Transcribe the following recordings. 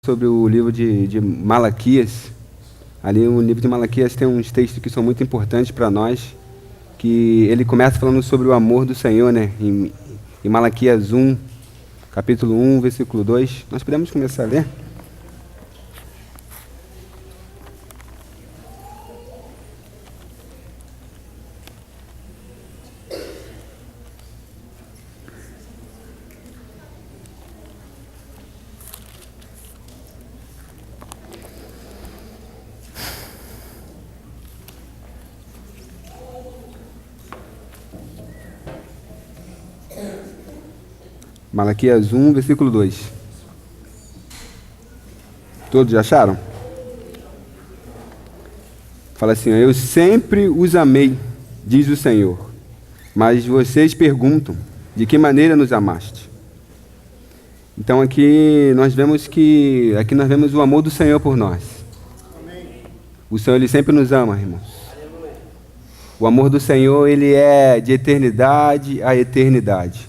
sobre o livro de Malaquias. Ali no livro de Malaquias tem uns textos que são muito importantes para nós, que ele começa falando sobre o amor do Senhor, né? Em Malaquias 1, capítulo 1, versículo 2. Nós podemos começar a ler? Malaquias 1, versículo 2. Todos já acharam? Fala assim: eu sempre os amei, diz o Senhor, mas vocês perguntam, de que maneira nos amaste? Então aqui nós vemos o amor do Senhor por nós. O Senhor, Ele sempre nos ama, irmãos. O amor do Senhor, Ele é de eternidade a eternidade.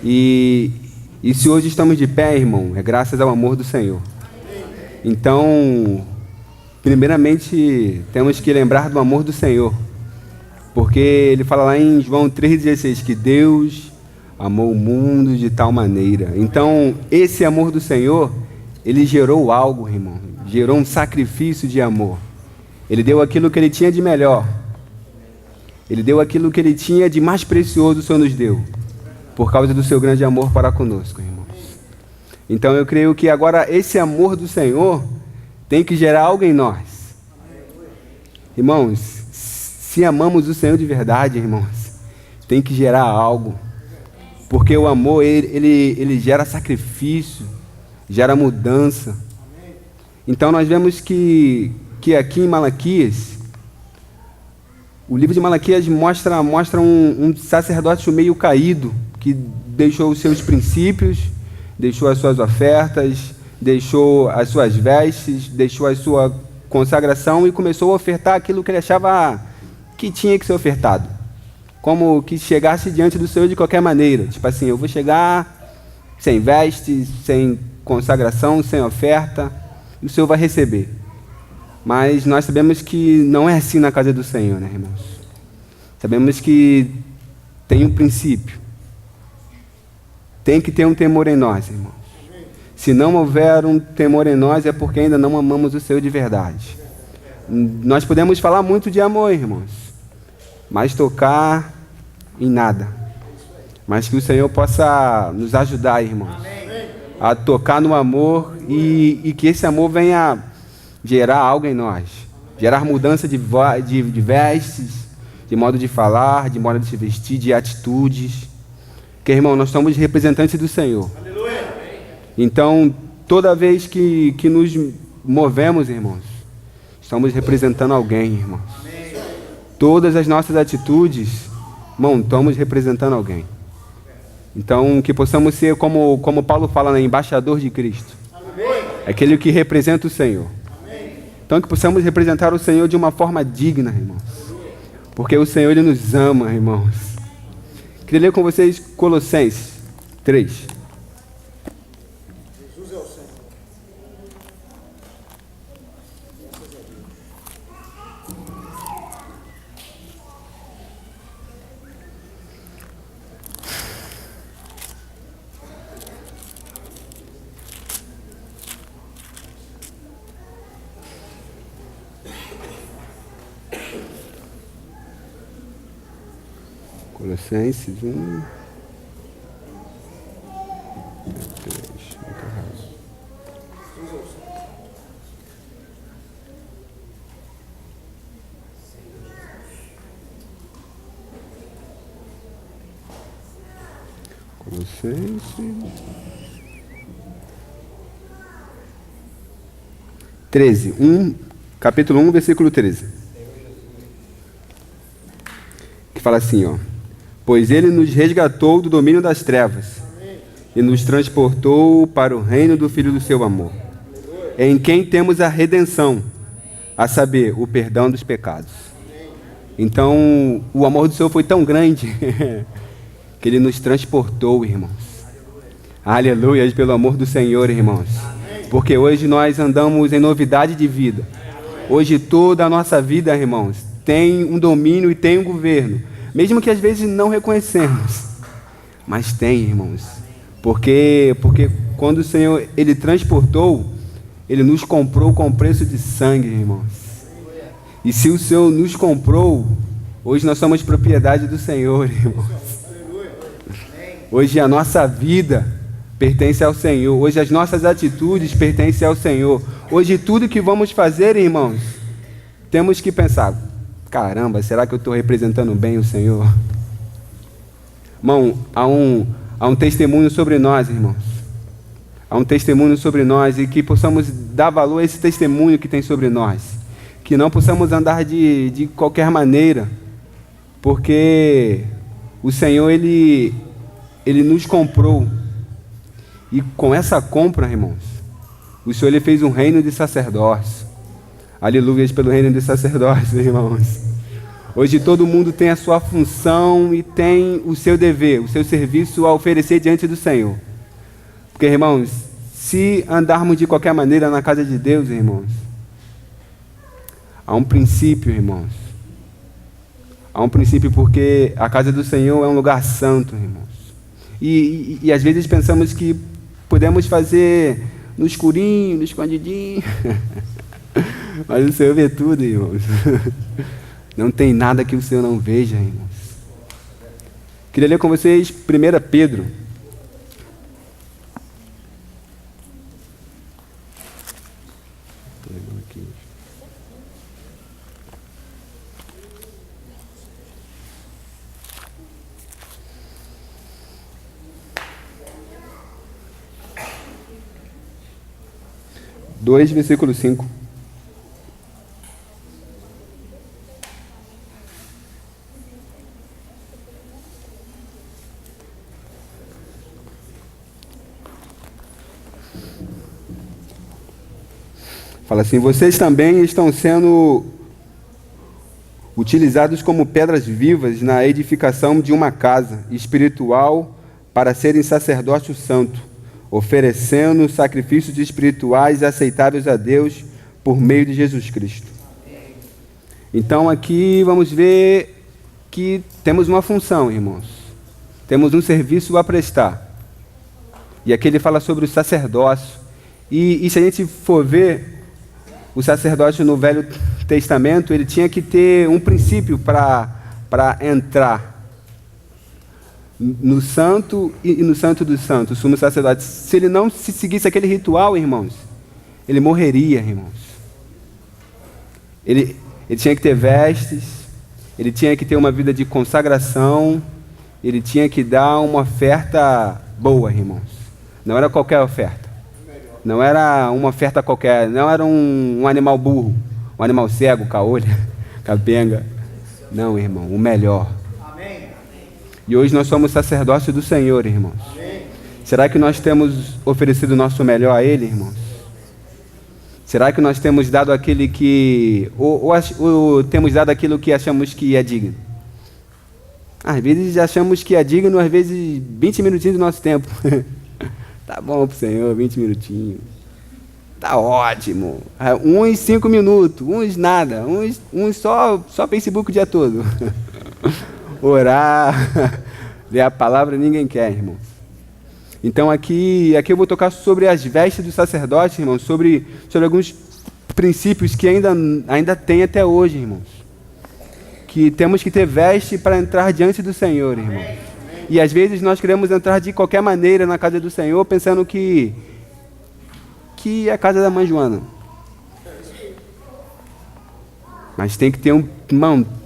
E se hoje estamos de pé, irmão, é graças ao amor do Senhor. Então, primeiramente, temos que lembrar do amor do Senhor, porque ele fala lá em João 3,16 que Deus amou o mundo de tal maneira. Então, esse amor do Senhor, ele gerou algo, irmão, gerou um sacrifício de amor. Ele deu aquilo que ele tinha de melhor. Ele deu aquilo que ele tinha de mais precioso, o Senhor nos deu, por causa do seu grande amor para conosco, irmãos. Então eu creio que agora esse amor do Senhor tem que gerar algo em nós. Irmãos, se amamos o Senhor de verdade, irmãos, tem que gerar algo. Porque o amor, ele gera sacrifício, gera mudança. Então nós vemos que aqui em Malaquias, o livro de Malaquias mostra um sacerdote meio caído, que deixou os seus princípios, deixou as suas ofertas, deixou as suas vestes, deixou a sua consagração e começou a ofertar aquilo que ele achava que tinha que ser ofertado. Como que chegasse diante do Senhor de qualquer maneira. Tipo assim, eu vou chegar sem vestes, sem consagração, sem oferta, e o Senhor vai receber. Mas nós sabemos que não é assim na casa do Senhor, né, irmãos? Sabemos que tem um princípio. Tem que ter um temor em nós, irmãos. Se não houver um temor em nós, é porque ainda não amamos o Senhor de verdade. Nós podemos falar muito de amor, irmãos, mas tocar em nada. Mas que o Senhor possa nos ajudar, irmãos, a tocar no amor e que esse amor venha gerar algo em nós. Gerar mudança de vestes, de modo de falar, de modo de se vestir, de atitudes. Porque, irmão, nós somos representantes do Senhor. Aleluia. Então, toda vez que nos movemos, irmãos, estamos representando alguém, irmãos. Amém. Todas as nossas atitudes, irmão, estamos representando alguém. Então, que possamos ser, como Paulo fala, né, embaixador de Cristo. Amém. Aquele que representa o Senhor. Amém. Então, que possamos representar o Senhor de uma forma digna, irmãos. Porque o Senhor, Ele nos ama, irmãos. Queria ler com vocês Colossenses 3. Jesus é o Senhor. Colossenses 1, 3, muito errado. Colossenses 13, capítulo 1, versículo 13. Que fala assim, ó: pois ele nos resgatou do domínio das trevas e nos transportou para o reino do Filho do seu amor, em quem temos a redenção, a saber, o perdão dos pecados. Então, o amor do Senhor foi tão grande que ele nos transportou, irmãos. Aleluia, pelo amor do Senhor, irmãos. Porque hoje nós andamos em novidade de vida. Hoje toda a nossa vida, irmãos, tem um domínio e tem um governo. Mesmo que às vezes não reconhecemos. Mas tem, irmãos. Porque quando o Senhor, Ele transportou, Ele nos comprou com preço de sangue, irmãos. E se o Senhor nos comprou, hoje nós somos propriedade do Senhor, irmãos. Hoje a nossa vida pertence ao Senhor. Hoje as nossas atitudes pertencem ao Senhor. Hoje tudo que vamos fazer, irmãos, temos que pensar, caramba, será que eu estou representando bem o Senhor? Irmão, há um testemunho sobre nós, irmãos. Há um testemunho sobre nós e que possamos dar valor a esse testemunho que tem sobre nós. Que não possamos andar de qualquer maneira, porque o Senhor, Ele nos comprou. E com essa compra, irmãos, o Senhor, Ele fez um reino de sacerdócio. Aleluia pelo reino de sacerdócio, irmãos. Hoje todo mundo tem a sua função e tem o seu dever, o seu serviço a oferecer diante do Senhor. Porque, irmãos, se andarmos de qualquer maneira na casa de Deus, irmãos, há um princípio, irmãos. Há um princípio porque a casa do Senhor é um lugar santo, irmãos. E às vezes pensamos que podemos fazer no escurinho, no escondidinho. Mas o Senhor vê tudo, irmãos. Não tem nada que o Senhor não veja, irmãos. Queria ler com vocês 1 Pedro. Estou lendo aqui. Versículo 5. Fala assim: vocês também estão sendo utilizados como pedras vivas na edificação de uma casa espiritual para serem sacerdócio santo, oferecendo sacrifícios espirituais aceitáveis a Deus por meio de Jesus Cristo. Então aqui vamos ver que temos uma função, irmãos. Temos um serviço a prestar. E aqui ele fala sobre o sacerdócio. E se a gente for ver, o sacerdócio no Velho Testamento, ele tinha que ter um princípio para entrar no santo e no santo dos santos, o sumo sacerdote. Se ele não seguisse aquele ritual, irmãos, ele morreria, irmãos. Ele tinha que ter vestes, ele tinha que ter uma vida de consagração, ele tinha que dar uma oferta boa, irmãos. Não era qualquer oferta. Não era uma oferta qualquer, não era um animal burro, um animal cego, caolha, capenga. Não, irmão, o melhor. Amém. E hoje nós somos sacerdócio do Senhor, irmãos. Amém. Será que nós temos oferecido o nosso melhor a Ele, irmãos? Será que nós temos dado aquele que... Ou temos dado aquilo que achamos que é digno? Às vezes achamos que é digno, às vezes 20 minutinhos do nosso tempo. Tá bom pro Senhor, 20 minutinhos. Tá ótimo. Uns 5 minutos, uns nada. Uns só Facebook o dia todo. Orar, ler a palavra, ninguém quer, irmãos. Então aqui eu vou tocar sobre as vestes do sacerdote, irmãos. Sobre alguns princípios que ainda tem até hoje, irmãos. Que temos que ter veste para entrar diante do Senhor, irmãos. E às vezes nós queremos entrar de qualquer maneira na casa do Senhor, pensando que é a casa da mãe Joana. Mas tem que ter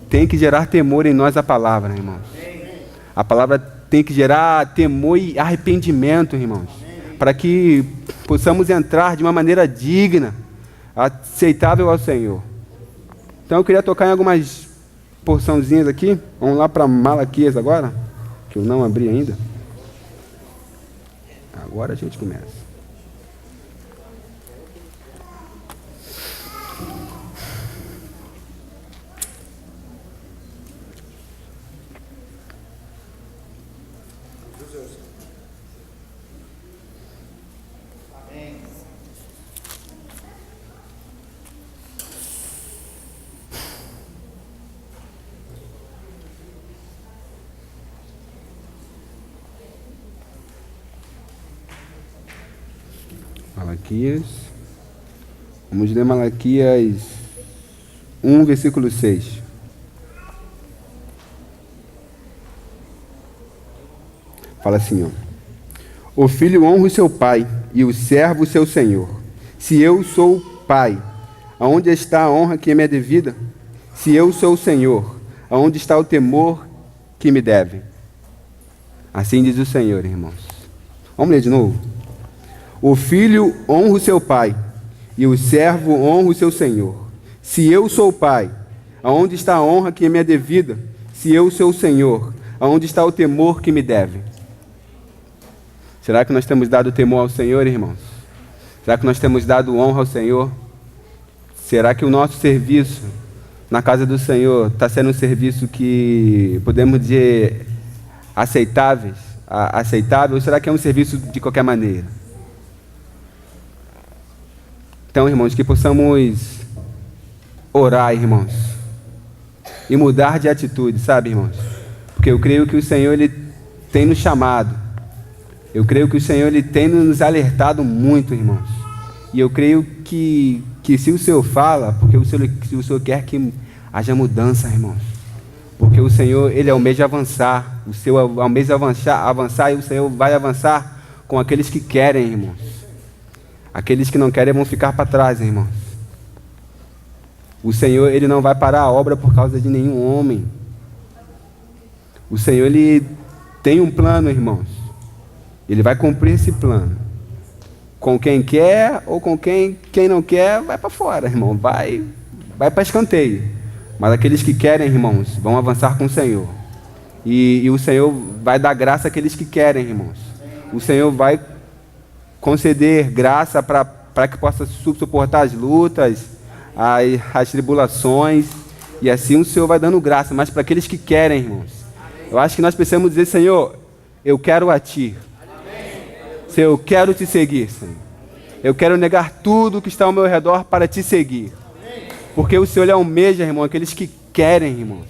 tem que gerar temor em nós a palavra, irmãos. A palavra tem que gerar temor e arrependimento, irmãos. Para que possamos entrar de uma maneira digna, aceitável ao Senhor. Então eu queria tocar em algumas porçãozinhas aqui. Vamos lá para Malaquias agora, que eu não abri ainda. Agora a gente começa. Malaquias. Vamos ler Malaquias 1, versículo 6. Fala assim, ó. O filho honra o seu pai e o servo o seu senhor. Se eu sou pai, aonde está a honra que me é devida? Se eu sou o senhor, aonde está o temor que me deve? Assim diz o Senhor, irmãos. Vamos ler de novo? O filho honra o seu pai e o servo honra o seu senhor. Se eu sou pai, aonde está a honra que me é devida? Se eu sou o senhor, aonde está o temor que me deve? Será que nós temos dado temor ao Senhor, irmãos? Será que nós temos dado honra ao Senhor? Será que o nosso serviço na casa do Senhor está sendo um serviço que podemos dizer aceitável? Ou será que é um serviço de qualquer maneira? Então, irmãos, que possamos orar, irmãos, e mudar de atitude, sabe, irmãos? Porque eu creio que o Senhor, Ele tem nos chamado. Eu creio que o Senhor, Ele tem nos alertado muito, irmãos. E eu creio que se o Senhor fala, porque o Senhor quer que haja mudança, irmãos. Porque o Senhor, Ele almeja avançar. O Senhor almeja avançar e o Senhor vai avançar com aqueles que querem, irmãos. Aqueles que não querem vão ficar para trás, irmãos. O Senhor, Ele não vai parar a obra por causa de nenhum homem. O Senhor, Ele tem um plano, irmãos. Ele vai cumprir esse plano. Com quem quer ou com quem não quer, vai para fora, irmão. Vai para escanteio. Mas aqueles que querem, irmãos, vão avançar com o Senhor. E o Senhor vai dar graça àqueles que querem, irmãos. O Senhor vai conceder graça para que possa suportar as lutas, as tribulações. E assim o Senhor vai dando graça. Mas para aqueles que querem, irmãos, eu acho que nós precisamos dizer, Senhor, eu quero a Ti. Senhor, eu quero Te seguir, Senhor. Eu quero negar tudo que está ao meu redor para Te seguir. Porque o Senhor, Ele almeja, irmão, aqueles que querem, irmãos.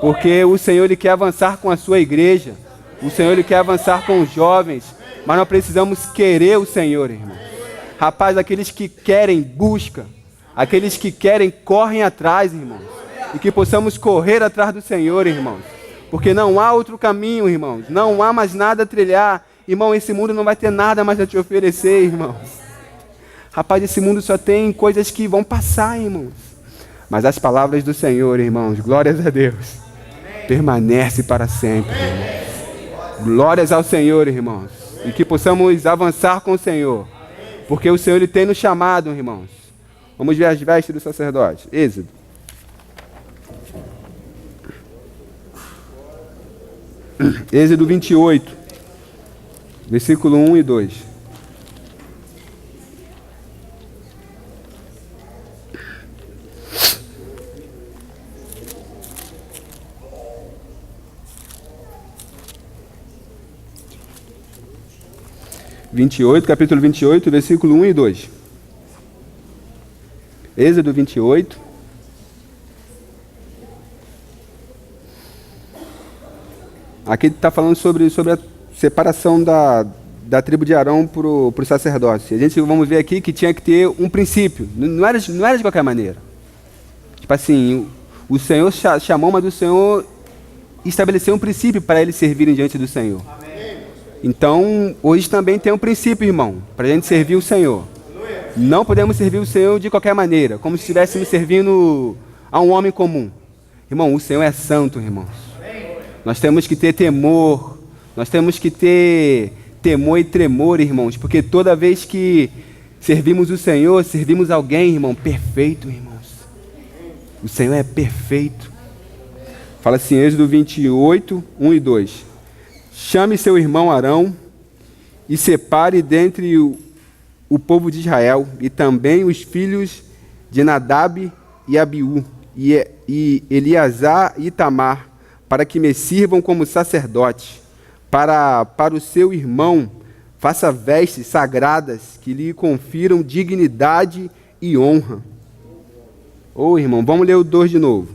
Porque o Senhor, Ele quer avançar com a sua igreja. O Senhor, Ele quer avançar com os jovens. Mas nós precisamos querer o Senhor, irmão. Rapaz, aqueles que querem, busca. Aqueles que querem, correm atrás, irmãos. E que possamos correr atrás do Senhor, irmãos. Porque não há outro caminho, irmãos. Não há mais nada a trilhar. Irmão, esse mundo não vai ter nada mais a te oferecer, irmãos. Rapaz, esse mundo só tem coisas que vão passar, irmãos. Mas as palavras do Senhor, irmãos, glórias a Deus, permanece para sempre, irmãos. Glórias ao Senhor, irmãos. E que possamos avançar com o Senhor. Porque o Senhor, Ele tem nos chamado, irmãos. Vamos ver as vestes do sacerdote. Êxodo. Êxodo 28. Versículo 1 e 2. Capítulo 28, versículo 1 e 2. Êxodo 28. Aqui está falando sobre a separação da tribo de Arão para o sacerdócio. A gente vamos ver aqui que tinha que ter um princípio. Não era de qualquer maneira. Tipo assim, o Senhor chamou, mas o Senhor estabeleceu um princípio para eles servirem diante do Senhor. Amém. Então, hoje também tem um princípio, irmão, para a gente servir o Senhor. Não podemos servir o Senhor de qualquer maneira, como se estivéssemos servindo a um homem comum. Irmão, o Senhor é santo, irmãos. Nós temos que ter temor. Nós temos que ter temor e tremor, irmãos, porque toda vez que servimos o Senhor, servimos alguém, irmão, perfeito, irmãos. O Senhor é perfeito. Fala assim, Êxodo 28, 1 e 2. Chame seu irmão Arão e separe dentre o povo de Israel e também os filhos de Nadab e Abiú e Eleazar e Itamar, para que me sirvam como sacerdote. Para o seu irmão, faça vestes sagradas que lhe confiram dignidade e honra. Irmão, vamos ler o 2 de novo.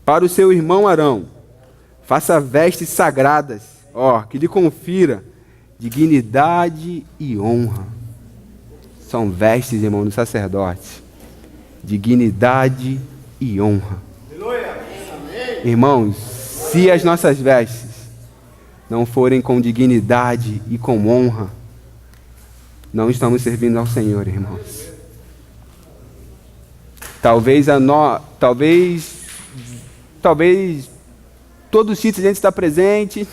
Para o seu irmão Arão, faça vestes sagradas, que lhe confira dignidade e honra. são vestes, irmão, do sacerdote. Dignidade e honra. Irmãos, se as nossas vestes não forem com dignidade e com honra, não estamos servindo ao Senhor, irmãos. Talvez todo o sítio a gente está presente,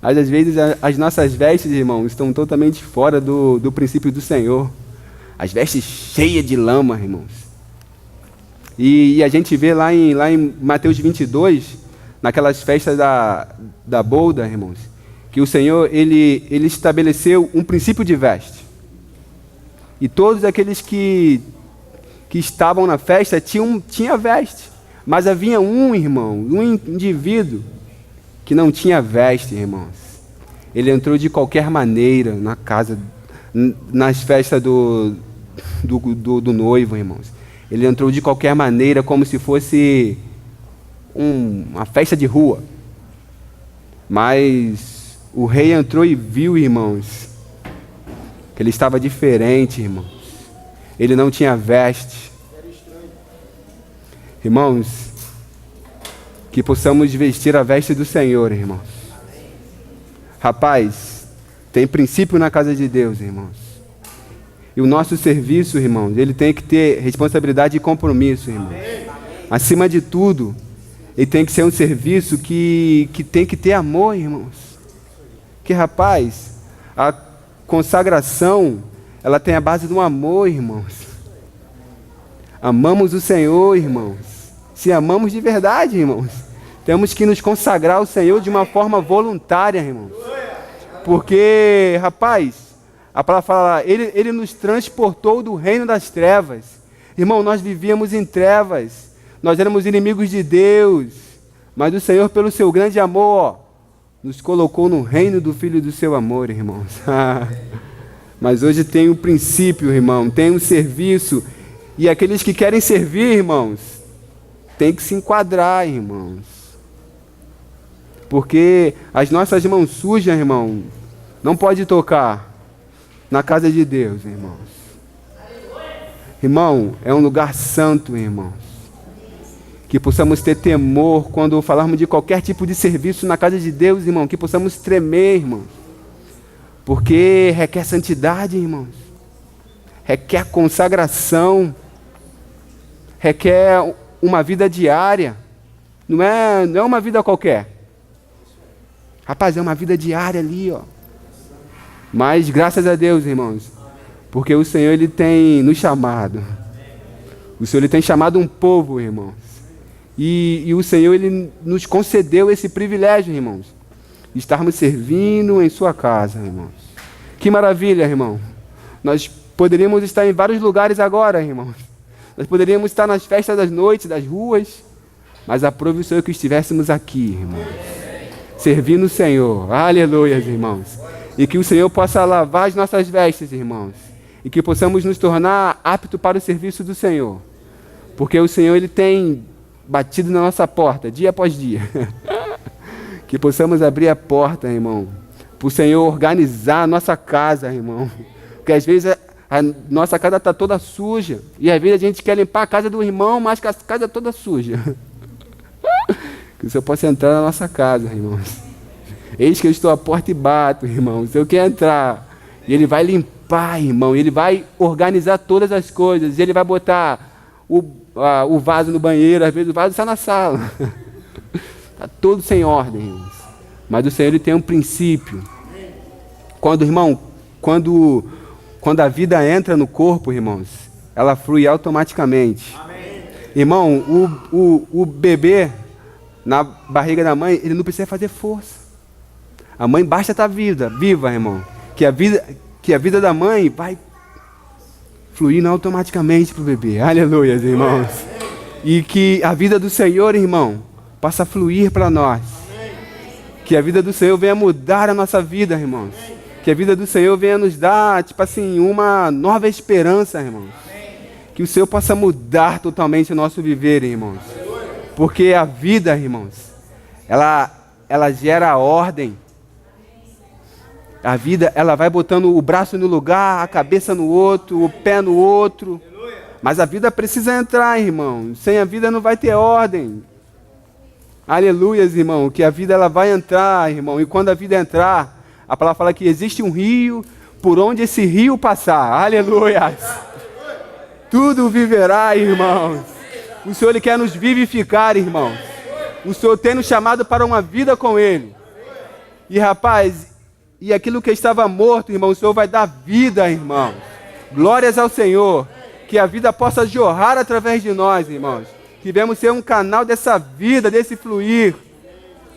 mas às vezes as nossas vestes, irmãos, estão totalmente fora do princípio do Senhor. As vestes cheias de lama, irmãos. E a gente vê lá em Mateus 22, naquelas festas da bolda, irmãos, que o Senhor ele estabeleceu um princípio de veste. E todos aqueles que estavam na festa tinha veste. Mas havia um irmão, um indivíduo que não tinha veste, irmãos. Ele entrou de qualquer maneira na casa, nas festas do noivo, irmãos. Ele entrou de qualquer maneira, como se fosse uma festa de rua. Mas o rei entrou e viu, irmãos, que ele estava diferente, irmãos. Ele não tinha veste. Irmãos, que possamos vestir a veste do Senhor, irmãos. Rapaz, tem princípio na casa de Deus, irmãos. E o nosso serviço, irmãos, ele tem que ter responsabilidade e compromisso, irmãos. Acima de tudo, ele tem que ser um serviço que tem que ter amor, irmãos. Que, rapaz, a consagração, ela tem a base do amor, irmãos. Amamos o Senhor, irmãos. Se amamos de verdade, irmãos, temos que nos consagrar ao Senhor de uma forma voluntária, irmãos. Porque, rapaz, a palavra fala, ele nos transportou do reino das trevas. Irmão, nós vivíamos em trevas. Nós éramos inimigos de Deus. Mas o Senhor, pelo seu grande amor, nos colocou no reino do Filho do seu amor, irmãos. Mas hoje tem um princípio, irmão, tem um serviço. E aqueles que querem servir, irmãos, tem que se enquadrar, irmãos. Porque as nossas mãos sujas, irmão, não pode tocar na casa de Deus, irmãos. Irmão, é um lugar santo, irmãos. Que possamos ter temor quando falarmos de qualquer tipo de serviço na casa de Deus, irmão. Que possamos tremer, irmãos. Porque requer santidade, irmãos. Requer consagração. Requer uma vida diária. Não é uma vida qualquer. Rapaz, é uma vida diária ali, ó. Mas graças a Deus, irmãos, porque o Senhor ele tem nos chamado. O Senhor ele tem chamado um povo, irmãos. E o Senhor ele nos concedeu esse privilégio, irmãos, de estarmos servindo em sua casa, irmãos. Que maravilha, irmão. Nós poderíamos estar em vários lugares agora, irmãos. Nós poderíamos estar nas festas das noites, das ruas, mas aprove o Senhor que estivéssemos aqui, irmãos, servindo o Senhor. Aleluia, irmãos. E que o Senhor possa lavar as nossas vestes, irmãos. E que possamos nos tornar aptos para o serviço do Senhor. Porque o Senhor ele tem batido na nossa porta, dia após dia. Que possamos abrir a porta, irmão, para o Senhor organizar a nossa casa, irmão. Porque às vezes a nossa casa está toda suja. E às vezes a gente quer limpar a casa do irmão, mas que a casa é toda suja. Que o Senhor possa entrar na nossa casa, irmãos. Eis que eu estou à porta e bato, irmão. O Senhor quer entrar. E Ele vai limpar, irmão. Ele vai organizar todas as coisas. Ele vai botar o vaso no banheiro. Às vezes o vaso está na sala. Está todo sem ordem, irmãos. Mas o Senhor ele tem um princípio. Quando a vida entra no corpo, irmãos, ela flui automaticamente. Amém. Irmão, o bebê na barriga da mãe, ele não precisa fazer força. A mãe basta estar viva, irmão. Que a vida da mãe vai fluindo automaticamente para o bebê. Aleluia, irmãos. E que a vida do Senhor, irmão, possa fluir para nós. Que a vida do Senhor venha mudar a nossa vida, irmãos. Que a vida do Senhor venha nos dar, uma nova esperança, irmãos. Que o Senhor possa mudar totalmente o nosso viver, irmãos. Porque a vida, irmãos, ela gera ordem. A vida, ela vai botando o braço no lugar, a cabeça no outro, o pé no outro. Mas a vida precisa entrar, irmão. Sem a vida não vai ter ordem. Aleluias, irmão. Que a vida ela vai entrar, irmão. E quando a vida entrar, a palavra fala que existe um rio por onde esse rio passar. Aleluias. Tudo viverá, irmãos. O Senhor Ele quer nos vivificar, irmãos. O Senhor tem nos chamado para uma vida com Ele. E rapaz, e aquilo que estava morto, irmão, o Senhor vai dar vida, irmãos. Glórias ao Senhor. Que a vida possa jorrar através de nós, irmãos. Que venhamos ser um canal dessa vida, desse fluir.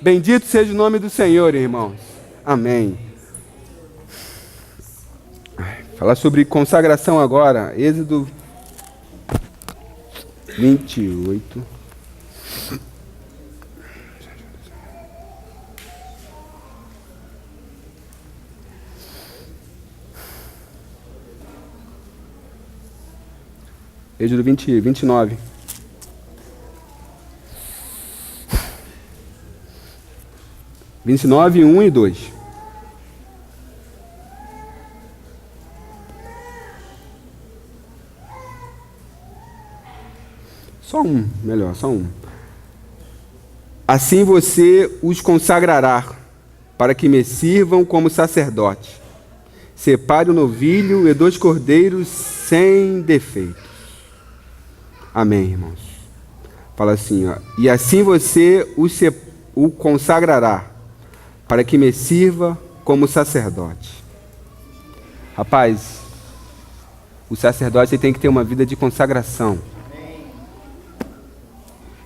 Bendito seja o nome do Senhor, irmãos. Amém. Falar sobre consagração agora. Êxodo 28. Êxodo 29. Vinte e nove, 1 e 2. Só um, melhor, só um. Assim você os consagrará, para que me sirvam como sacerdote. Separe o novilho e 2 cordeiros sem defeitos. Amém, irmãos. Fala assim, ó. E assim você o consagrará, para que me sirva como sacerdote. Rapaz, o sacerdote tem que ter uma vida de consagração.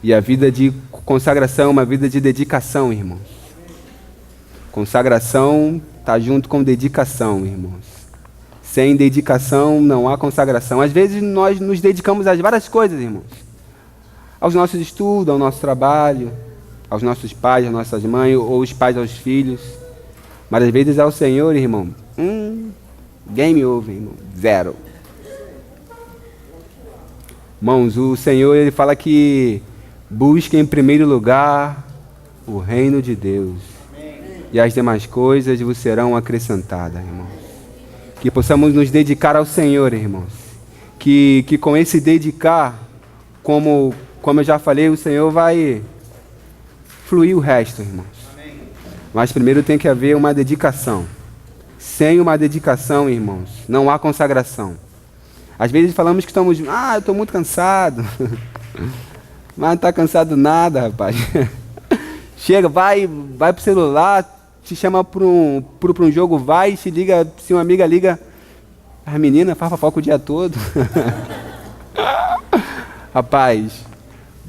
E a vida de consagração é uma vida de dedicação, irmãos. Consagração está junto com dedicação, irmãos. Sem dedicação não há consagração. Às vezes nós nos dedicamos a várias coisas, irmãos. Aos nossos estudos, ao nosso trabalho, aos nossos pais, às nossas mães, ou os pais aos filhos. Mas às vezes ao Senhor, irmão, game over, irmão, 0. Irmãos, o Senhor, Ele fala que busque em primeiro lugar o reino de Deus. E as demais coisas vos serão acrescentadas, irmãos. Que possamos nos dedicar ao Senhor, irmãos. Que com esse dedicar, como eu já falei, o Senhor vai fluir o resto, irmãos. Mas primeiro tem que haver uma dedicação. Sem uma dedicação, irmãos, não há consagração. Às vezes falamos que estamos... eu estou muito cansado. Mas não está cansado nada, rapaz. Chega, vai pro celular, te chama para um jogo, vai, se liga, se uma amiga liga, as meninas faz fofoca o dia todo. Rapaz,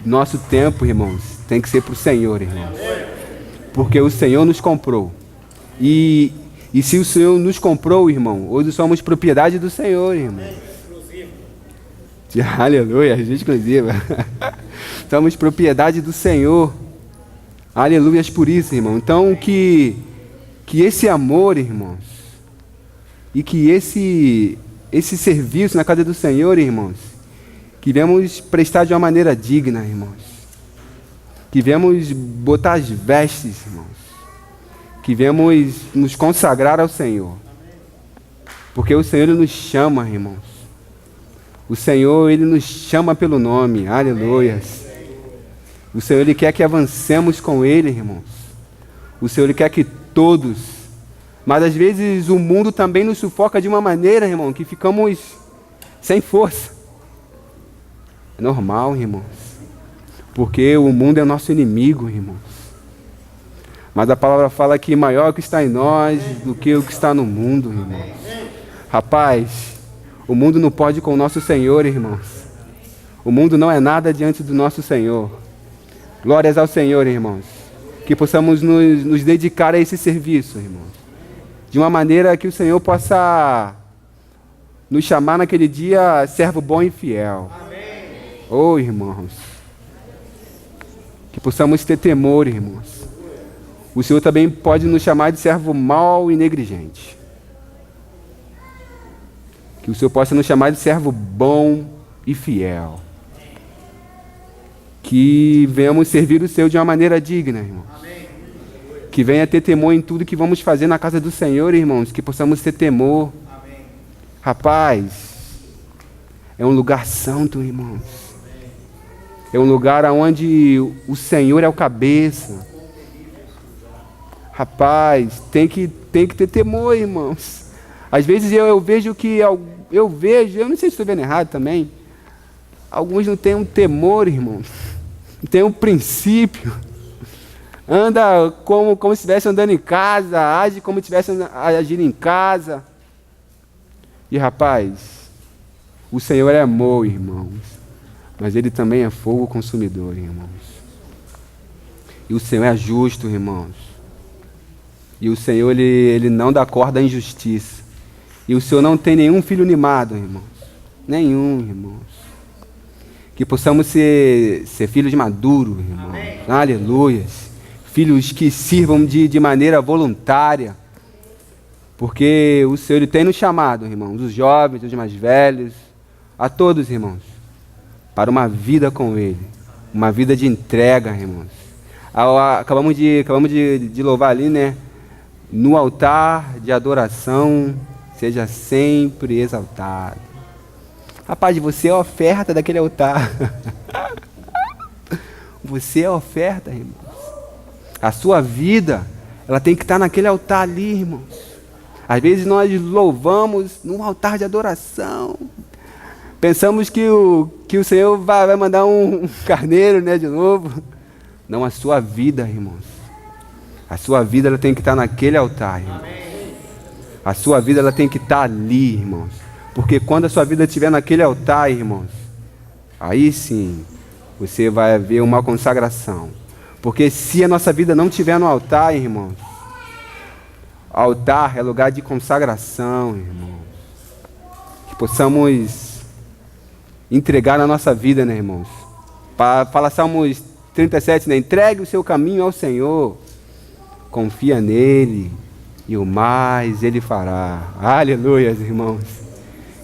nosso tempo, irmãos, tem que ser para o Senhor, irmãos. Porque o Senhor nos comprou. E se o Senhor nos comprou, irmão, hoje somos propriedade do Senhor, irmão. Aleluia, exclusiva. Somos propriedade do Senhor. Aleluias por isso, irmão. Então, que esse amor, irmãos, e que esse serviço na casa do Senhor, irmãos, que venhamos prestar de uma maneira digna, irmãos. Que venhamos botar as vestes, irmãos. Que venhamos nos consagrar ao Senhor. Porque o Senhor nos chama, irmãos. O Senhor, Ele nos chama pelo nome. Aleluias. O Senhor, Ele quer que avancemos com Ele, irmãos. O Senhor, Ele quer que todos... Mas às vezes o mundo também nos sufoca de uma maneira, irmão, que ficamos sem força. É normal, irmãos. Porque o mundo é nosso inimigo, irmãos. Mas a palavra fala que maior é o que está em nós do que o que está no mundo, irmãos. Rapaz... O mundo não pode com o nosso Senhor, irmãos. O mundo não é nada diante do nosso Senhor. Glórias ao Senhor, irmãos. Que possamos nos dedicar a esse serviço, irmãos. De uma maneira que o Senhor possa nos chamar naquele dia servo bom e fiel. Oh, irmãos. Que possamos ter temor, irmãos. O Senhor também pode nos chamar de servo mau e negligente. Que o Senhor possa nos chamar de servo bom e fiel. Que venhamos servir o Senhor de uma maneira digna, irmãos. Que venha ter temor em tudo que vamos fazer na casa do Senhor, irmãos. Que possamos ter temor. Amém. Rapaz, é um lugar santo, irmãos. É um lugar onde o Senhor é o cabeça. Rapaz, tem que ter temor, irmãos. Às vezes eu vejo que... eu não sei se estou vendo errado também. Alguns não têm um temor, irmãos. Não tem um princípio. Anda como se estivesse andando em casa, age como se estivesse agindo em casa. E rapaz, o Senhor é amor, irmãos, mas Ele também é fogo consumidor, irmãos. E o Senhor é justo, irmãos. E o Senhor, Ele não dá corda à injustiça. E o Senhor não tem nenhum filho mimado, irmãos. Nenhum, irmãos. Que possamos ser filhos maduros, irmãos. Amém. Aleluias. Filhos que sirvam de maneira voluntária. Porque o Senhor Ele tem nos chamado, irmãos, os jovens, os mais velhos, a todos, irmãos, para uma vida com Ele. Uma vida de entrega, irmãos. Acabamos de louvar ali, né? No altar de adoração, seja sempre exaltado. Rapaz, você é a oferta daquele altar. Você é a oferta, irmãos. A sua vida, ela tem que estar naquele altar ali, irmãos. Às vezes nós louvamos num altar de adoração. Pensamos que o Senhor vai mandar um carneiro, né, de novo. Não, a sua vida, irmãos. A sua vida, ela tem que estar naquele altar, irmãos. A sua vida, ela tem que estar ali, irmãos. Porque quando a sua vida estiver naquele altar, irmãos, aí sim, você vai ver uma consagração. Porque se a nossa vida não estiver no altar, irmãos, altar é lugar de consagração, irmãos. Que possamos entregar a nossa vida, né, irmãos? Fala Salmos 37, né? Entregue o seu caminho ao Senhor. Confia nele e o mais Ele fará. Aleluia, irmãos.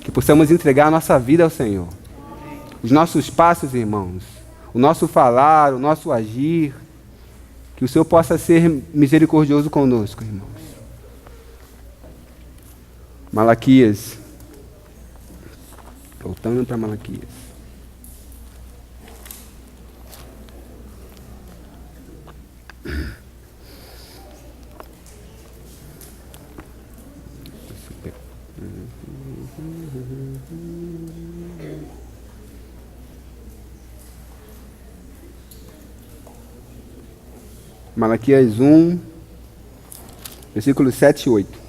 Que possamos entregar a nossa vida ao Senhor. Os nossos passos, irmãos. O nosso falar, o nosso agir. Que o Senhor possa ser misericordioso conosco, irmãos. Malaquias. Voltando para Malaquias. Malaquias 1, versículos 7 e 8.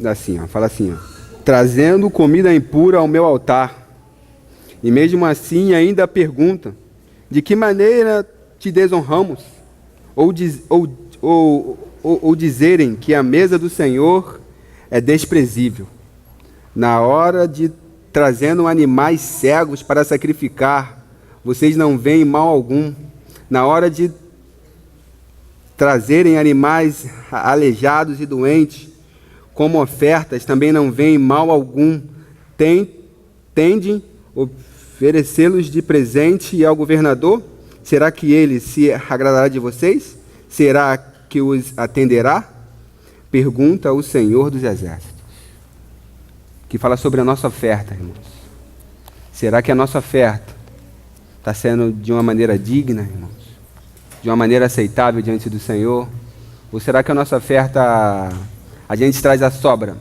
Assim, ó, fala assim, ó. Trazendo comida impura ao meu altar, e mesmo assim ainda pergunta, de que maneira te desonramos? Ou dizerem que a mesa do Senhor é desprezível. Na hora de trazendo animais cegos para sacrificar, vocês não veem mal algum. Na hora de trazerem animais aleijados e doentes, como ofertas, também não veem mal algum. Tendem oferecê-los de presente ao governador? Será que ele se agradará de vocês? Será que os atenderá? Pergunta o Senhor dos Exércitos. Que fala sobre a nossa oferta, irmãos. Será que a nossa oferta está sendo de uma maneira digna, irmãos? De uma maneira aceitável diante do Senhor? Ou será que a nossa oferta, a gente traz a sobra?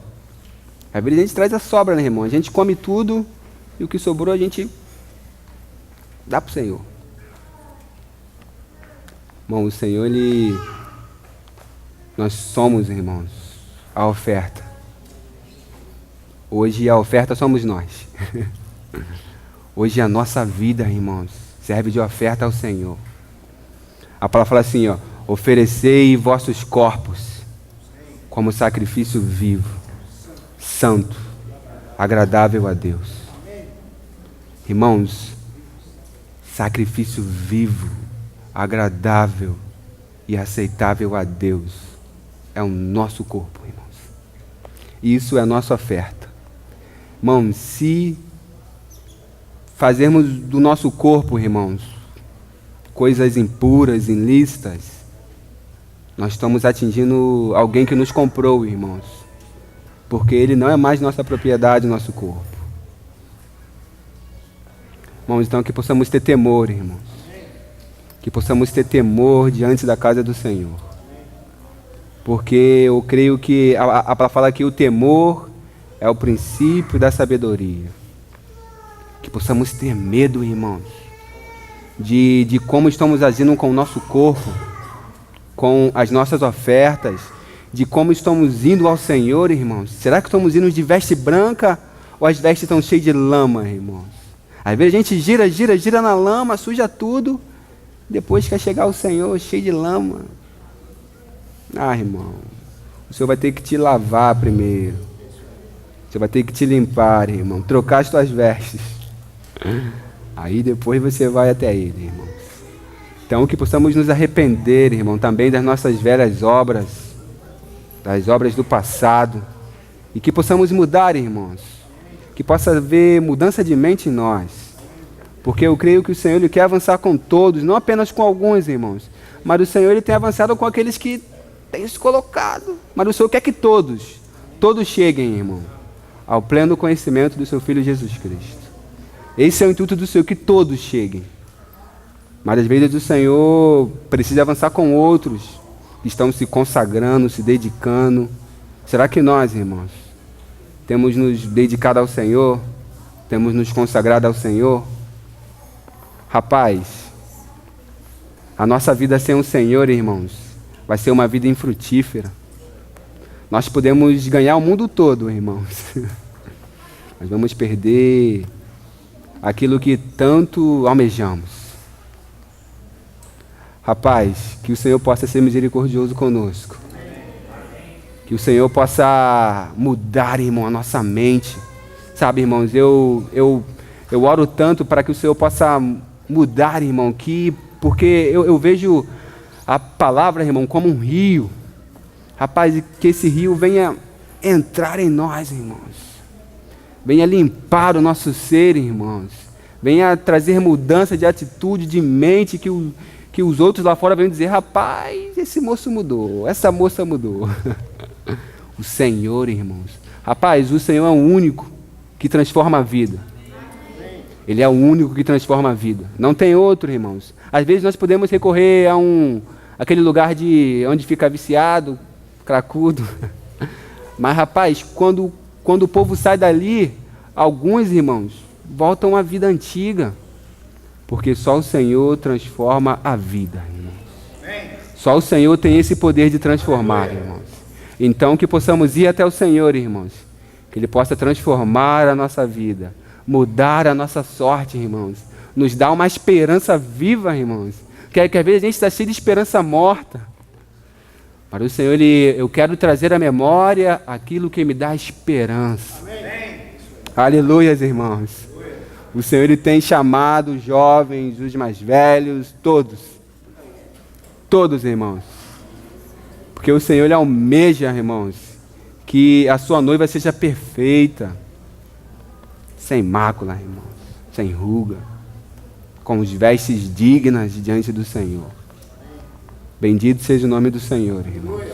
Às vezes a gente traz a sobra, né, irmão? A gente come tudo e o que sobrou a gente dá para o Senhor. Irmão, o Senhor, nós somos, irmãos, a oferta. Hoje a oferta somos nós. Hoje a nossa vida, irmãos, serve de oferta ao Senhor. A palavra fala assim, ó, oferecei vossos corpos como sacrifício vivo, santo, agradável a Deus. Irmãos, sacrifício vivo, agradável e aceitável a Deus é o nosso corpo, irmãos. Isso é a nossa oferta. Irmãos, se fazermos do nosso corpo, irmãos, coisas impuras, ilícitas, nós estamos atingindo alguém que nos comprou, irmãos, porque ele não é mais nossa propriedade, nosso corpo. Irmãos, então que possamos ter temor, irmãos, que possamos ter temor diante da casa do Senhor, porque eu creio que a palavra fala que o temor é o princípio da sabedoria. Que possamos ter medo, irmãos, de como estamos agindo com o nosso corpo, com as nossas ofertas, de como estamos indo ao Senhor, irmãos. Será que estamos indo de veste branca ou as vestes estão cheias de lama, irmãos? Às vezes a gente gira na lama, suja tudo, depois quer chegar ao Senhor cheio de lama. Ah, irmão, o Senhor vai ter que te lavar primeiro. Você vai ter que te limpar, irmão, trocar as tuas vestes. Aí depois você vai até Ele, irmãos. Então que possamos nos arrepender, irmão, também das nossas velhas obras, das obras do passado, e que possamos mudar, irmãos, que possa haver mudança de mente em nós, porque eu creio que o Senhor Ele quer avançar com todos, não apenas com alguns, irmãos, mas o Senhor Ele tem avançado com aqueles que têm se colocado, mas o Senhor quer que todos cheguem, irmão, ao pleno conhecimento do seu Filho Jesus Cristo. Esse é o intuito do Senhor, que todos cheguem. Mas às vezes o Senhor precisa avançar com outros que estão se consagrando, se dedicando. Será que nós, irmãos, temos nos dedicado ao Senhor? Temos nos consagrado ao Senhor? Rapaz, a nossa vida sem o Senhor, irmãos, vai ser uma vida infrutífera. Nós podemos ganhar o mundo todo, irmãos. Nós vamos perder aquilo que tanto almejamos. Rapaz, que o Senhor possa ser misericordioso conosco. Que o Senhor possa mudar, irmão, a nossa mente. Sabe, irmãos, eu oro tanto para que o Senhor possa mudar, irmão, porque eu vejo a palavra, irmão, como um rio. Rapaz, que esse rio venha entrar em nós, irmãos. Venha limpar o nosso ser, irmãos. Venha trazer mudança de atitude, de mente, que os outros lá fora venham dizer, rapaz, esse moço mudou, essa moça mudou. O Senhor, irmãos. Rapaz, o Senhor é o único que transforma a vida. Ele é o único que transforma a vida. Não tem outro, irmãos. Às vezes nós podemos recorrer a aquele lugar onde fica viciado, cracudo. Mas, rapaz, quando o povo sai dali, alguns, irmãos, voltam à vida antiga. Porque só o Senhor transforma a vida, irmãos. Só o Senhor tem esse poder de transformar, irmãos. Então que possamos ir até o Senhor, irmãos. Que Ele possa transformar a nossa vida, mudar a nossa sorte, irmãos. Nos dar uma esperança viva, irmãos. Que às vezes a gente está cheio de esperança morta. Para o Senhor, eu quero trazer à memória aquilo que me dá esperança. Amém. Aleluias, irmãos. O Senhor Ele tem chamado os jovens, os mais velhos, todos. Todos, irmãos. Porque o Senhor Ele almeja, irmãos, que a sua noiva seja perfeita. Sem mácula, irmãos. Sem ruga. Com as vestes dignas diante do Senhor. Bendito seja o nome do Senhor, irmãos.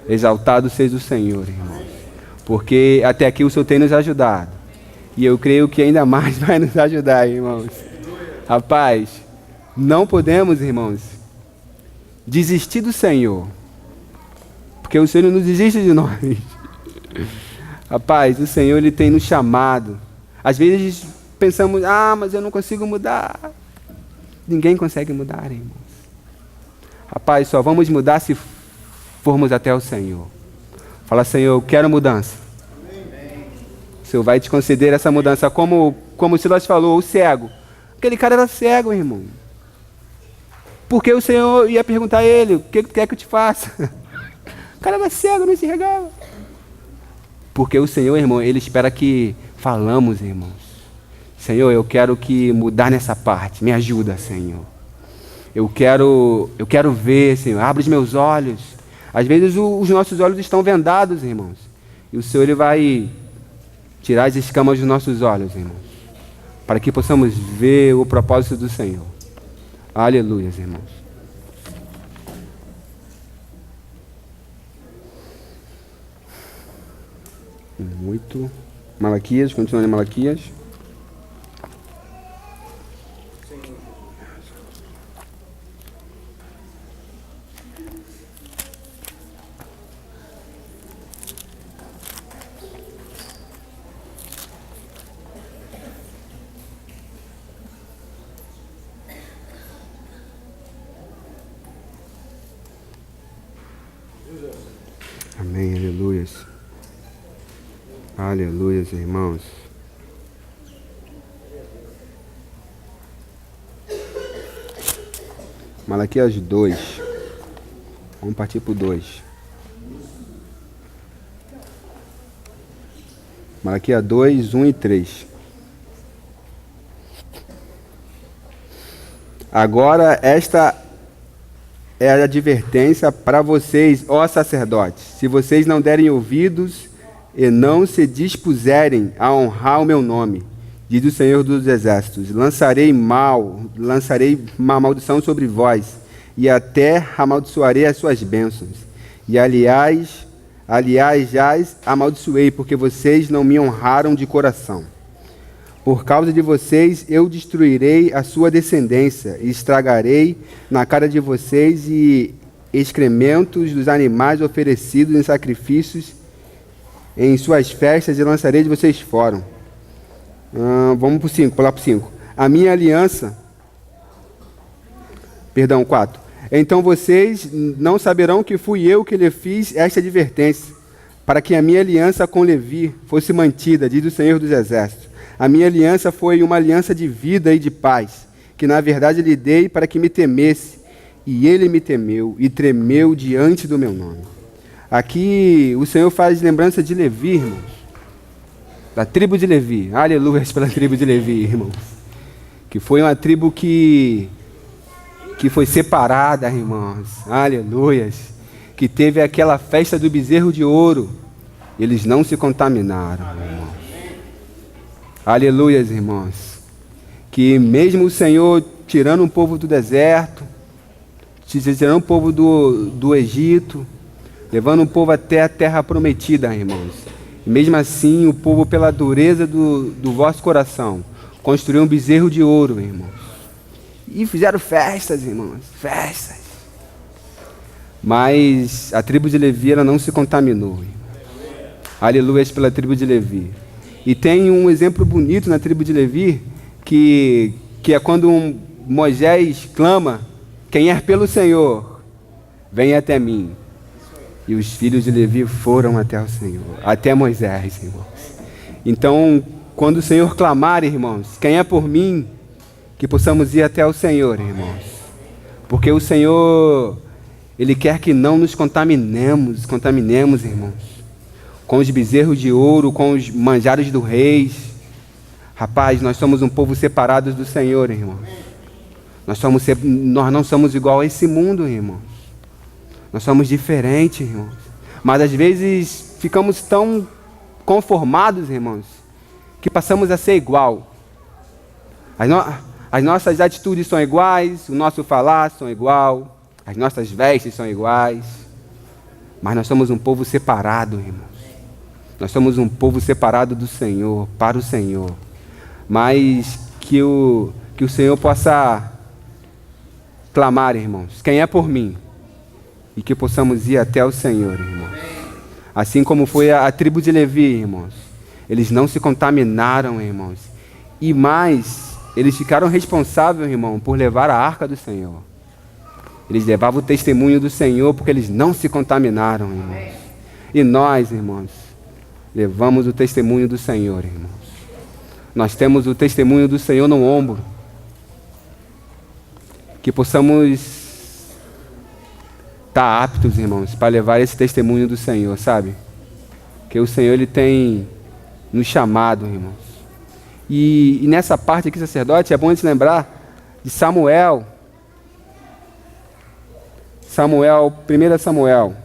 Exaltado seja o Senhor, irmãos. Porque até aqui o Senhor tem nos ajudado. E eu creio que ainda mais vai nos ajudar, irmãos. Rapaz, não podemos, irmãos, desistir do Senhor. Porque o Senhor não desiste de nós. Rapaz, o Senhor Ele tem nos chamado. Às vezes pensamos, mas eu não consigo mudar. Ninguém consegue mudar, irmãos. Rapaz, só vamos mudar se formos até o Senhor. Fala, Senhor, eu quero mudança. O Senhor vai te conceder essa mudança. Como o Silas falou, o cego. Aquele cara era cego, irmão. Porque o Senhor ia perguntar a ele, o que quer que eu te faça? O cara era cego, não enxergava. Porque o Senhor, irmão, Ele espera que falamos, irmãos. Senhor, eu quero que mudar nessa parte. Me ajuda, Senhor. Eu quero ver, Senhor. Abre os meus olhos. Às vezes os nossos olhos estão vendados, irmãos. E o Senhor ele vai tirar as escamas dos nossos olhos, irmãos, para que possamos ver o propósito do Senhor. Aleluia, irmãos. Muito. Malaquias, continuando em Malaquias. Amém, aleluias. Aleluias, irmãos. Malaquias 2. Vamos partir para o 2. Malaquias 2, 1 e 3. Agora esta é a advertência para vocês, ó sacerdotes. Se vocês não derem ouvidos e não se dispuserem a honrar o meu nome, diz o Senhor dos Exércitos, lançarei uma maldição sobre vós, e até amaldiçoarei as suas bênçãos. E aliás já as amaldiçoei, porque vocês não me honraram de coração. Por causa de vocês, eu destruirei a sua descendência, e estragarei na cara de vocês e excrementos dos animais oferecidos em sacrifícios em suas festas, e lançarei de vocês fora. Vamos para o 5, pular para o 5. A minha aliança... 4. Então vocês não saberão que fui eu que lhe fiz esta advertência, para que a minha aliança com Levi fosse mantida, diz o Senhor dos Exércitos. A minha aliança foi uma aliança de vida e de paz, que na verdade lhe dei para que me temesse, e ele me temeu e tremeu diante do meu nome. Aqui o Senhor faz lembrança de Levi, irmãos, da tribo de Levi. Aleluia pela tribo de Levi, irmãos, que foi uma tribo que foi separada, irmãos, aleluias, que teve aquela festa do bezerro de ouro. Eles não se contaminaram, irmãos. Aleluias, irmãos. Que mesmo o Senhor tirando o povo do deserto, tirando o povo do Egito, levando o povo até a terra prometida, irmãos. E mesmo assim, o povo, pela dureza do vosso coração, construiu um bezerro de ouro, irmãos. E fizeram festas, irmãos, festas. Mas a tribo de Levi, ela não se contaminou, irmãos. Aleluias pela tribo de Levi. E tem um exemplo bonito na tribo de Levi, que é quando Moisés clama, quem é pelo Senhor, vem até mim. E os filhos de Levi foram até o Senhor, até Moisés, irmãos. Então, quando o Senhor clamar, irmãos, quem é por mim, que possamos ir até o Senhor, irmãos. Porque o Senhor, Ele quer que não nos contaminemos, irmãos, com os bezerros de ouro, com os manjares do reis. Rapaz, nós somos um povo separado do Senhor, irmãos. Nós não somos igual a esse mundo, irmãos. Nós somos diferentes, irmãos. Mas às vezes ficamos tão conformados, irmãos, que passamos a ser igual. As nossas atitudes são iguais, o nosso falar são igual, as nossas vestes são iguais. Mas nós somos um povo separado, irmãos. Nós somos um povo separado do Senhor, para o Senhor. Mas que o Senhor possa clamar, irmãos, quem é por mim? E que possamos ir até o Senhor, irmãos. Assim como foi a tribo de Levi, irmãos. Eles não se contaminaram, irmãos. E mais, eles ficaram responsáveis, irmão, por levar a arca do Senhor. Eles levavam o testemunho do Senhor porque eles não se contaminaram, irmãos. E nós, irmãos, levamos o testemunho do Senhor, irmãos. Nós temos o testemunho do Senhor no ombro. Que possamos estar aptos, irmãos, para levar esse testemunho do Senhor, sabe? Que o Senhor, Ele tem nos chamado, irmãos. E nessa parte aqui, sacerdote, é bom a gente lembrar de Samuel, Samuel, 1 Samuel.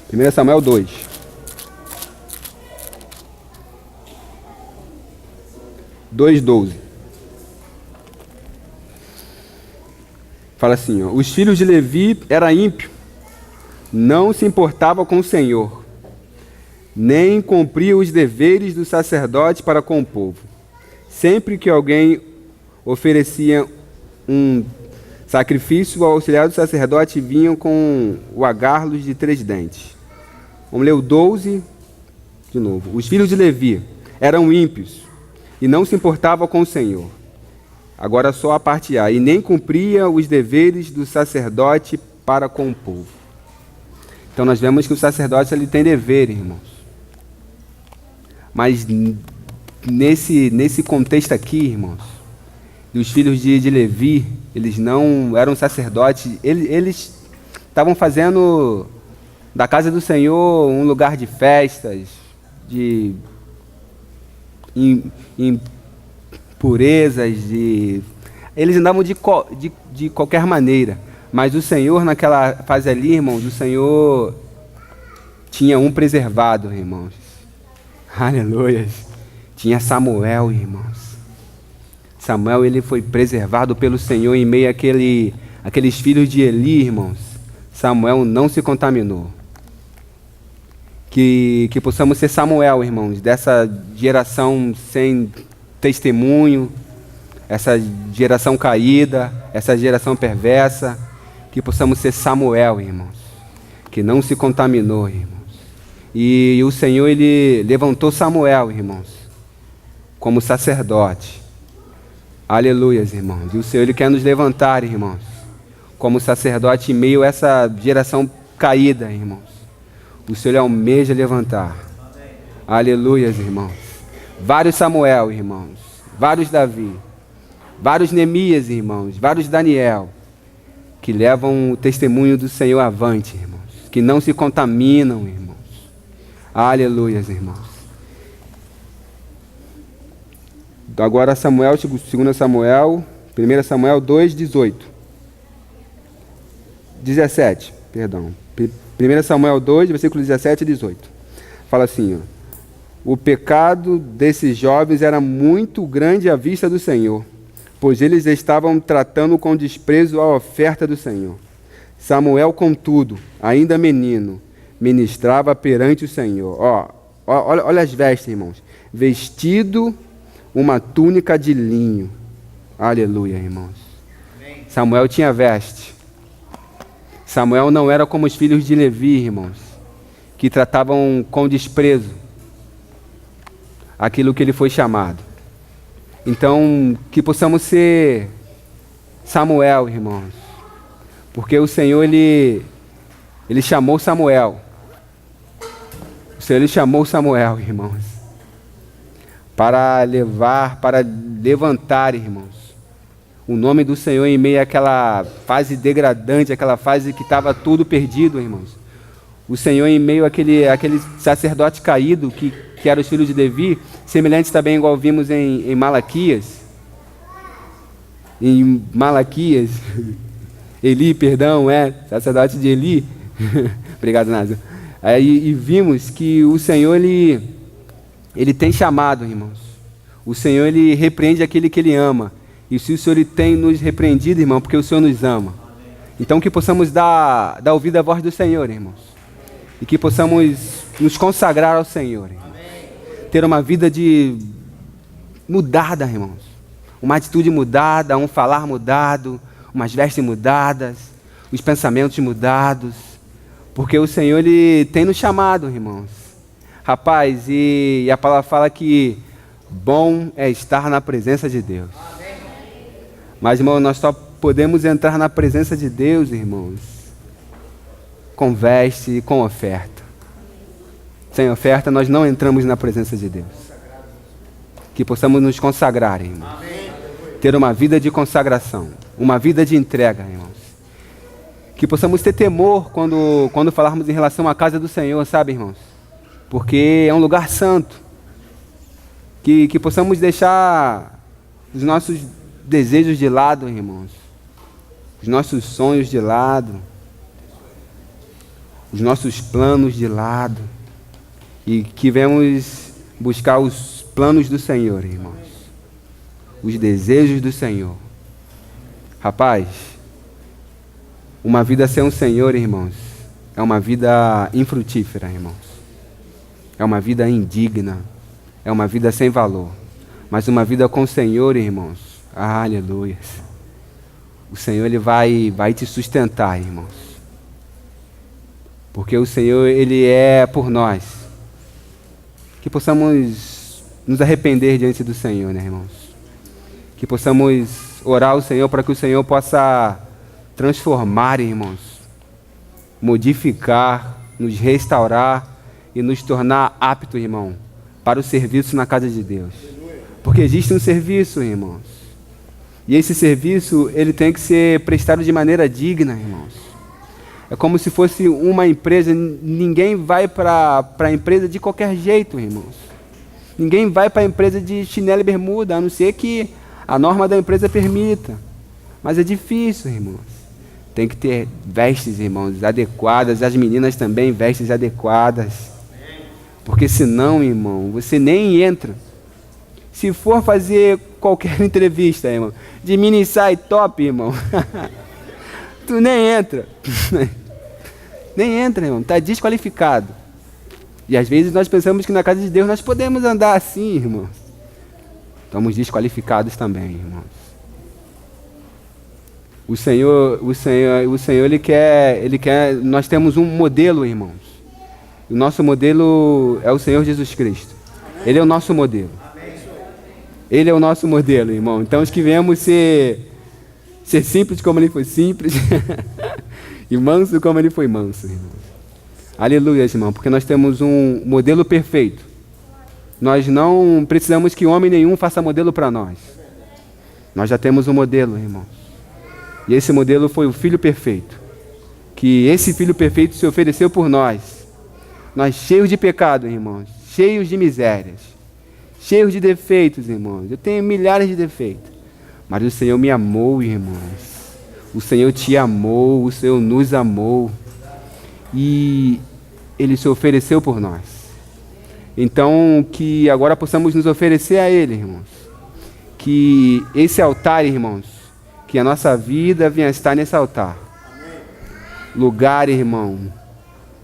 Primeiro Samuel 2. 2:12. Fala assim, ó, os filhos de Levi eram ímpios, não se importavam com o Senhor, nem cumpriam os deveres do sacerdote para com o povo. Sempre que alguém oferecia um sacrifício, o auxiliar do sacerdote vinha com o agarlos de 3 dentes. Vamos ler o 12 de novo. Os filhos de Levi eram ímpios e não se importavam com o Senhor. Agora só a parte A. E nem cumpria os deveres do sacerdote para com o povo. Então nós vemos que o sacerdote ele tem dever, irmãos. Mas nesse contexto aqui, irmãos, os filhos de Levi, eles não eram sacerdotes, eles estavam fazendo da casa do Senhor um lugar de festas, de impurezas, eles andavam de qualquer maneira. Mas o Senhor, naquela fase ali, irmãos, o Senhor tinha um preservado, irmãos. Aleluia. Tinha Samuel, irmãos. Samuel, ele foi preservado pelo Senhor em meio àqueles filhos de Eli, irmãos. Samuel não se contaminou. Que possamos ser Samuel, irmãos, dessa geração sem testemunho, essa geração caída, essa geração perversa, que possamos ser Samuel, irmãos, que não se contaminou, irmãos. E o Senhor, ele levantou Samuel, irmãos, como sacerdote. Aleluias, irmãos. E o Senhor, ele quer nos levantar, irmãos, como sacerdote em meio a essa geração caída, irmãos. O Senhor almeja levantar. Aleluias, irmãos. Vários Samuel, irmãos. Vários Davi. Vários Neemias, irmãos. Vários Daniel. Que levam o testemunho do Senhor avante, irmãos. Que não se contaminam, irmãos. Aleluias, irmãos. Agora Samuel, 2 Samuel, 1 Samuel 2:17. 1 Samuel 2, versículo 17 e 18. Fala assim, ó, o pecado desses jovens era muito grande à vista do Senhor, pois eles estavam tratando com desprezo a oferta do Senhor. Samuel, contudo, ainda menino, ministrava perante o Senhor. Olha as vestes, irmãos. Vestido uma túnica de linho. Aleluia, irmãos. Amém. Samuel tinha veste. Samuel não era como os filhos de Levi, irmãos, que tratavam com desprezo aquilo que ele foi chamado. Então, que possamos ser Samuel, irmãos, porque o Senhor, ele chamou Samuel. O Senhor, ele chamou Samuel, irmãos, para levantar, irmãos, o nome do Senhor em meio àquela fase degradante, aquela fase que estava tudo perdido, irmãos. O Senhor em meio àquele sacerdote caído, que eram os filhos de Levi, semelhantes também igual vimos em Malaquias. Em Malaquias, Eli, perdão, sacerdote de Eli. Obrigado, Názio. E vimos que o Senhor, ele tem chamado, irmãos. O Senhor, ele repreende aquele que ele ama. E se o Senhor, ele tem nos repreendido, irmão, porque o Senhor nos ama. Então que possamos dar ouvido à voz do Senhor, irmãos. E que possamos nos consagrar ao Senhor, irmãos. Ter uma vida mudada, irmãos. Uma atitude mudada, um falar mudado, umas vestes mudadas, os pensamentos mudados. Porque o Senhor, ele tem nos chamado, irmãos. Rapaz, e a palavra fala que bom é estar na presença de Deus. Mas, irmão, nós só podemos entrar na presença de Deus, irmãos, com veste e com oferta. Sem oferta, nós não entramos na presença de Deus. Que possamos nos consagrar, irmãos. ter uma vida de consagração, uma vida de entrega, irmãos. Que possamos ter temor quando falarmos em relação à casa do Senhor, sabe, irmãos? Porque é um lugar santo. Que possamos deixar os nossos desejos de lado, irmãos. Os nossos sonhos de lado. Os nossos planos de lado. E que venhamos buscar os planos do Senhor, irmãos. Os desejos do Senhor. Rapaz, uma vida sem o Senhor, irmãos, é uma vida infrutífera, irmãos. É uma vida indigna. É uma vida sem valor. Mas uma vida com o Senhor, irmãos, aleluia. O Senhor, Ele vai te sustentar, irmãos. Porque o Senhor, Ele é por nós. Que possamos nos arrepender diante do Senhor, né, irmãos? Que possamos orar ao Senhor para que o Senhor possa transformar, irmãos. Modificar, nos restaurar e nos tornar aptos, irmão, para o serviço na casa de Deus. Porque existe um serviço, irmãos. E esse serviço, ele tem que ser prestado de maneira digna, irmãos. É como se fosse uma empresa. Ninguém vai para a empresa de qualquer jeito, irmãos. Ninguém vai para a empresa de chinelo e bermuda, a não ser que a norma da empresa permita. Mas é difícil, irmãos. Tem que ter vestes, irmãos, adequadas. As meninas também, vestes adequadas. Porque senão, irmão, você nem entra. Se for fazer qualquer entrevista, irmão, de mini saia top, irmão, tu nem entra. Nem entra, irmão, está desqualificado. E às vezes nós pensamos que na casa de Deus nós podemos andar assim, irmão. Estamos desqualificados também, irmãos. O Senhor, Ele quer, nós temos um modelo, irmãos. O nosso modelo é o Senhor Jesus Cristo. Ele é o nosso modelo. Ele é o nosso modelo, irmão. Então, os que viemos ser simples como Ele foi simples e manso como Ele foi manso, irmão. Aleluia, irmão, porque nós temos um modelo perfeito. Nós não precisamos que homem nenhum faça modelo para nós. Nós já temos um modelo, irmão. E esse modelo foi o Filho perfeito. Que esse Filho perfeito se ofereceu por nós. Nós cheios de pecado, irmãos, cheios de misérias, cheios de defeitos, irmãos. Eu tenho milhares de defeitos, mas o Senhor me amou, irmãos. O Senhor te amou, o Senhor nos amou e Ele se ofereceu por nós. Então, que agora possamos nos oferecer a Ele, irmãos. Que esse altar, irmãos, que a nossa vida venha estar nesse altar. Lugar, irmão,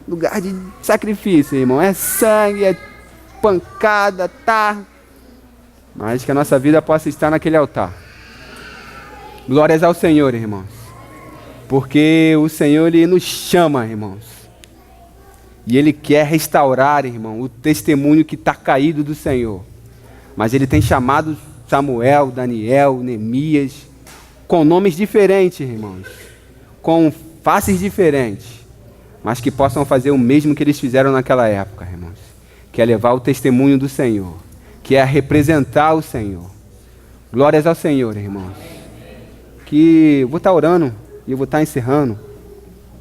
lugar de sacrifício, irmão. É sangue, é pancada, tá? Mas que a nossa vida possa estar naquele altar. Glórias ao Senhor, irmãos. Porque o Senhor, Ele nos chama, irmãos. E Ele quer restaurar, irmão, o testemunho que está caído do Senhor. Mas Ele tem chamado Samuel, Daniel, Neemias, com nomes diferentes, irmãos. Com faces diferentes. Mas que possam fazer o mesmo que eles fizeram naquela época, irmãos. Que é levar o testemunho do Senhor. Que é representar o Senhor. Glórias ao Senhor, irmãos. Que eu vou estar orando e eu vou estar encerrando.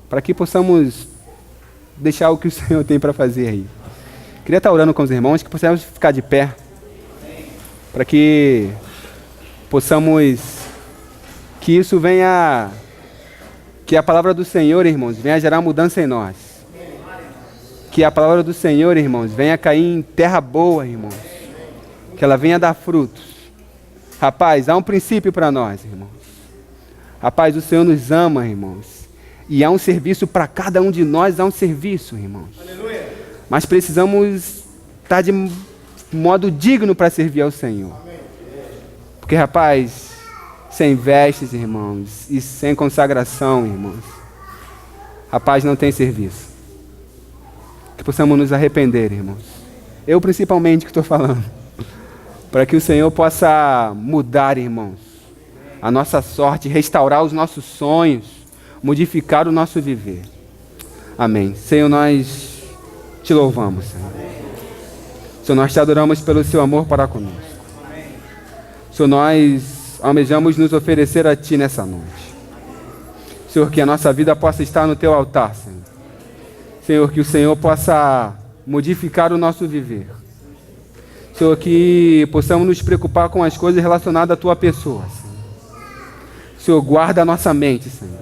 Para que possamos deixar o que o Senhor tem para fazer aí. Queria estar orando com os irmãos, que possamos ficar de pé. Para que possamos... Que isso venha... Que a palavra do Senhor, irmãos, venha gerar mudança em nós. Que a palavra do Senhor, irmãos, venha cair em terra boa, irmãos. Que ela venha dar frutos. Rapaz, há um princípio para nós, irmãos. Rapaz, o Senhor nos ama, irmãos. E há um serviço para cada um de nós, há um serviço, irmãos. Aleluia. Mas precisamos estar de modo digno para servir ao Senhor. Porque, rapaz... Sem vestes, irmãos, e sem consagração, irmãos. Rapaz, não tem serviço. Que possamos nos arrepender, irmãos. Eu principalmente que estou falando. Para que o Senhor possa mudar, irmãos, a nossa sorte, restaurar os nossos sonhos, modificar o nosso viver. Amém. Senhor, nós te louvamos, Senhor. Senhor, nós te adoramos pelo seu amor para conosco. Senhor, nós almejamos nos oferecer a Ti nessa noite. Senhor, que a nossa vida possa estar no Teu altar, Senhor. Senhor, que o Senhor possa modificar o nosso viver. Senhor, que possamos nos preocupar com as coisas relacionadas à Tua pessoa, Senhor. Senhor, guarda a nossa mente, Senhor.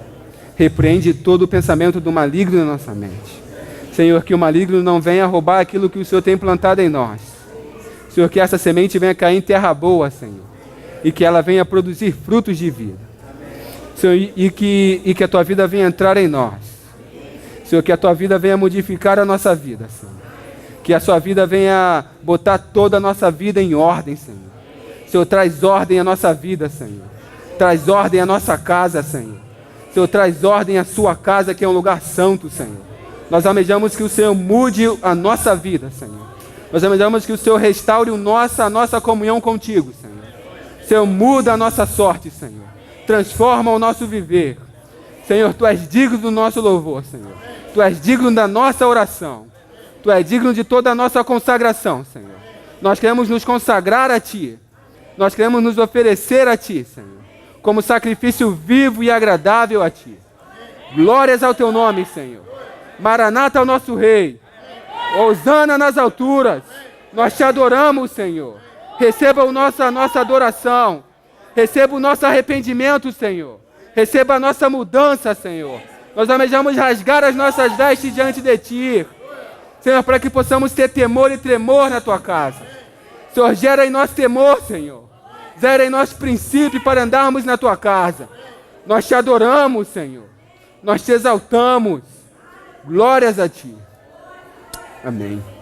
Repreende todo o pensamento do maligno na nossa mente. Senhor, que o maligno não venha roubar aquilo que o Senhor tem plantado em nós. Senhor, que essa semente venha cair em terra boa, Senhor. E que ela venha produzir frutos de vida. Senhor, e que a Tua vida venha entrar em nós. Senhor, que a Tua vida venha modificar a nossa vida, Senhor. Que a Sua vida venha botar toda a nossa vida em ordem, Senhor. Senhor, traz ordem à nossa vida, Senhor. Traz ordem à nossa casa, Senhor. Senhor, traz ordem à Sua casa, que é um lugar santo, Senhor. Nós almejamos que o Senhor mude a nossa vida, Senhor. Nós almejamos que o Senhor restaure a nossa comunhão contigo, Senhor. Senhor, muda a nossa sorte, Senhor. Transforma o nosso viver. Senhor, Tu és digno do nosso louvor, Senhor. Tu és digno da nossa oração. Tu és digno de toda a nossa consagração, Senhor. Nós queremos nos consagrar a Ti. Nós queremos nos oferecer a Ti, Senhor, como sacrifício vivo e agradável a Ti. Glórias ao Teu nome, Senhor. Maranata ao nosso Rei. Hosana nas alturas. Nós Te adoramos, Senhor. Receba a nossa adoração. Receba o nosso arrependimento, Senhor. Receba a nossa mudança, Senhor. Nós almejamos rasgar as nossas vestes diante de Ti, Senhor, para que possamos ter temor e tremor na Tua casa. Senhor, gera em nós temor, Senhor. Gera em nós princípio para andarmos na Tua casa. Nós Te adoramos, Senhor. Nós Te exaltamos. Glórias a Ti. Amém.